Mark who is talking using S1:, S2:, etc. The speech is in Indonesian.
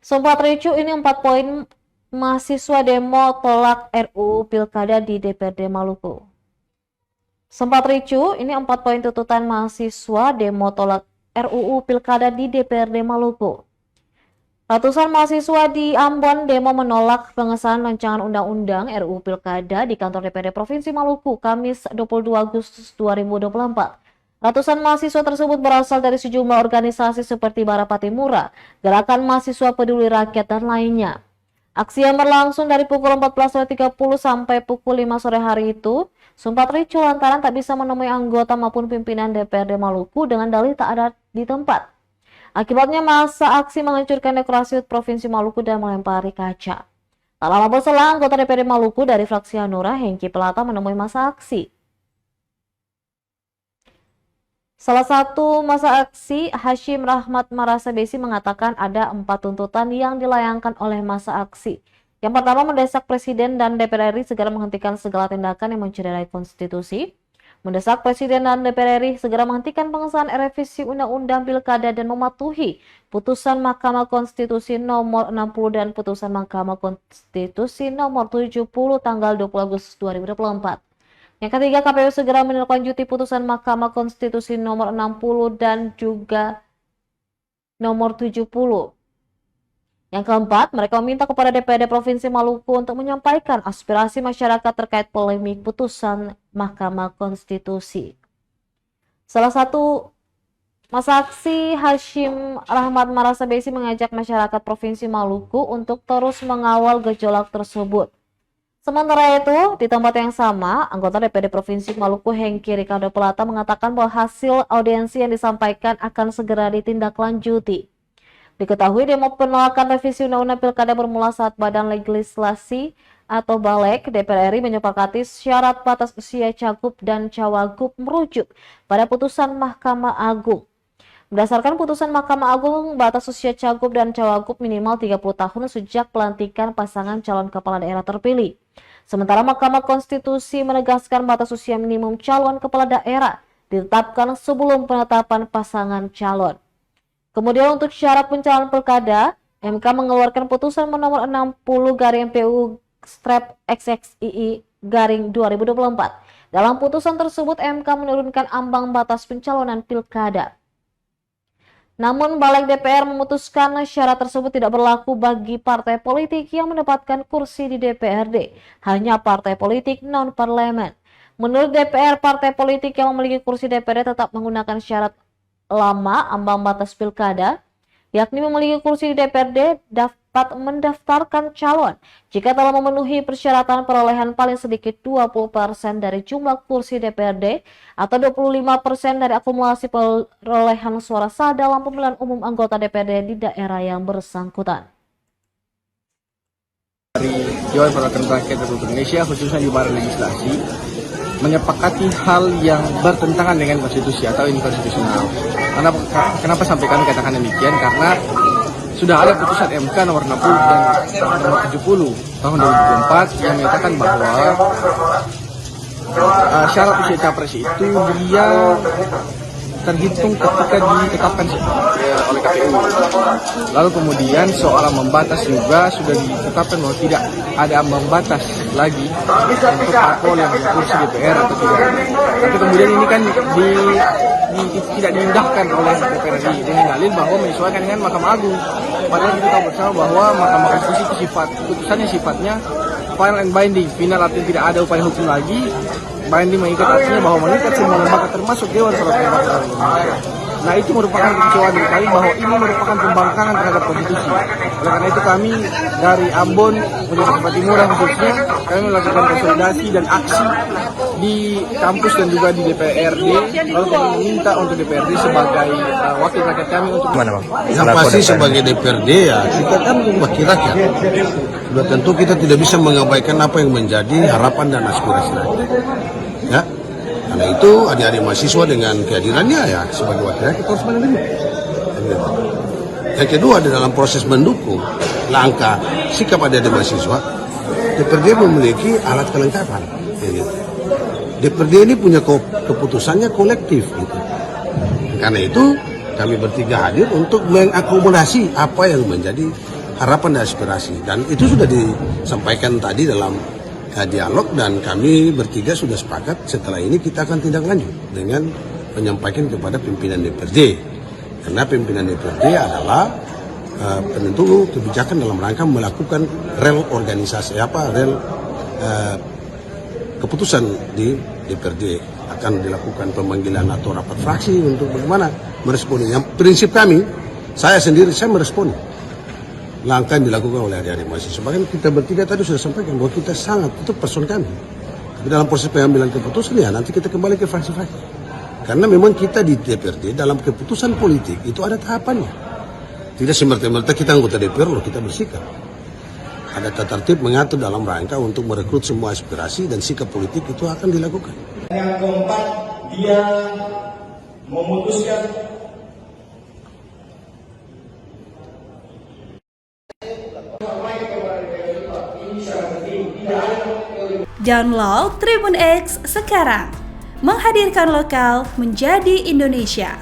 S1: Sempat ricuh ini 4 poin mahasiswa demo tolak RUU Pilkada di DPRD Maluku. Sempat ricuh ini 4 poin tuntutan mahasiswa demo tolak RUU Pilkada di DPRD Maluku. Ratusan mahasiswa di Ambon demo menolak pengesahan rancangan undang-undang RUU Pilkada di kantor DPRD Provinsi Maluku Kamis 22 Agustus 2024. Ratusan mahasiswa tersebut berasal dari sejumlah organisasi seperti Barapati Mura, Gerakan Mahasiswa Peduli Rakyat, dan lainnya. Aksi yang berlangsung dari pukul 14.30 sampai pukul 5 sore hari itu sempat ricuh lantaran tak bisa menemui anggota maupun pimpinan DPRD Maluku dengan dalih tak ada di tempat. Akibatnya massa aksi menghancurkan dekorasi Provinsi Maluku dan melempari kaca. Tak lama berselang, anggota DPRD Maluku dari fraksi Hanura, Hengki Pelata, menemui massa aksi. Salah satu massa aksi, Hashim Rahmat Marasabesi, mengatakan ada 4 tuntutan yang dilayangkan oleh massa aksi. Yang pertama, mendesak Presiden dan DPR RI segera menghentikan segala tindakan yang mencederai konstitusi. Mendesak Presiden dan DPR RI segera menghentikan pengesahan revisi Undang-Undang Pilkada dan mematuhi putusan Mahkamah Konstitusi nomor 60 dan putusan Mahkamah Konstitusi nomor 70 tanggal 20 Agustus 2024. Yang ketiga, KPU segera menindaklanjuti putusan Mahkamah Konstitusi nomor 60 dan juga nomor 70. Yang keempat, mereka meminta kepada DPRD Provinsi Maluku untuk menyampaikan aspirasi masyarakat terkait polemik putusan Mahkamah Konstitusi. Salah satu massa aksi, Hashim Rahmat Marasabesi, mengajak masyarakat Provinsi Maluku untuk terus mengawal gejolak tersebut. Sementara itu, di tempat yang sama, anggota DPRD Provinsi Maluku Hengki Ricardo Pelata mengatakan bahwa hasil audiensi yang disampaikan akan segera ditindaklanjuti. Diketahui demo penolakan revisi Undang-Undang Pilkada bermula saat Badan Legislasi atau Balek DPR RI menyepakati syarat batas usia cagup dan cawagup merujuk pada putusan Mahkamah Agung. Berdasarkan putusan Mahkamah Agung, batas usia cagup dan cawagup minimal 30 tahun sejak pelantikan pasangan calon kepala daerah terpilih. Sementara Mahkamah Konstitusi menegaskan batas usia minimum calon kepala daerah ditetapkan sebelum penetapan pasangan calon. Kemudian untuk syarat pencalonan pilkada, MK mengeluarkan putusan nomor 60/PU/XXII/2024. Dalam putusan tersebut, MK menurunkan ambang batas pencalonan pilkada. Namun Balek DPR memutuskan syarat tersebut tidak berlaku bagi partai politik yang mendapatkan kursi di DPRD, hanya partai politik non-parlemen. Menurut DPR, partai politik yang memiliki kursi DPRD tetap menggunakan syarat lama ambang batas pilkada, yakni memiliki kursi di DPRD dapat mendaftarkan calon jika telah memenuhi persyaratan perolehan paling sedikit 20% dari jumlah kursi DPRD atau 25% dari akumulasi perolehan suara sah dalam pemilihan umum anggota DPRD di daerah yang bersangkutan.
S2: Dari Dewan Perwakilan Rakyat Republik Indonesia, khususnya di Badan Legislasi, menyepakati hal yang bertentangan dengan konstitusi atau inkonstitusional. Kenapa sampai kami katakan demikian? Karena sudah ada putusan MK nomor 60 dan nomor 70 tahun 2024 yang menyatakan bahwa syarat usia capres itu dia terhitung ketika ditetapkan oleh KPU. Lalu kemudian soal ambang batas juga sudah ditetapkan bahwa tidak ada ambang batas lagi untuk parpol yang berkursi DPR atau tidak. Tapi kemudian ini kan tidak diindahkan oleh DPR RI dengan dalil bahwa menyesuaikan dengan Mahkamah Agung. Padahal kita tahu bersama bahwa Mahkamah Konstitusi itu putusannya sifatnya final and binding, final artinya tidak ada upaya hukum lagi. Binding mengikat artinya bahwa mengikat semua lembaga termasuk Dewan Perwakilan Rakyat Indonesia. Nah, itu merupakan kekecewaan dari kami bahwa ini merupakan pembangkangan terhadap konstitusi. Oleh karena itu kami dari Ambon, Barapati Mura khususnya, kami melakukan konsolidasi dan aksi di kampus dan juga di DPRD. Lalu kami meminta untuk DPRD sebagai wakil rakyat kami untuk
S3: yang pasti sebagai DPRD ya kita kan wakil rakyat. Sudah tentu kita tidak bisa mengabaikan apa yang menjadi harapan dan aspirasi rakyat. Ya, karena itu adik-adik mahasiswa dengan kehadirannya ya sebagai wakil rakyat harus menerima. Yang kedua di dalam proses mendukung langkah sikap adik-adik mahasiswa, DPRD memiliki alat kelengkapan. Ya, gitu. DPRD ini punya keputusannya kolektif. Gitu. Karena itu kami bertiga hadir untuk mengakomodasi apa yang menjadi harapan dan aspirasi. Dan itu sudah disampaikan tadi dalam dialog, dan kami bertiga sudah sepakat setelah ini kita akan tindak lanjut dengan menyampaikan kepada pimpinan DPRD. Karena pimpinan DPRD adalah penentu kebijakan dalam rangka melakukan rel organisasi, keputusan di DPRD. Akan dilakukan pemanggilan atau rapat fraksi untuk bagaimana meresponi. Yang prinsip kami, saya meresponi langkah yang dilakukan oleh adik-adik mahasiswa. Bahkan kita bertiga tadi sudah sampaikan bahwa kita sangat, itu person kami. Tapi dalam proses pengambilan keputusan ya nanti kita kembali ke fraksi-fraksi. Karena memang kita di DPRD dalam keputusan politik itu ada tahapannya. Tidak semerta-merta kita anggota DPR lalu kita bersikap. Ada tata tertib mengatur dalam rangka untuk merekrut semua aspirasi dan sikap politik itu akan dilakukan.
S4: Yang keempat, dia memutuskan
S5: Download Tribun X sekarang, menghadirkan lokal menjadi Indonesia.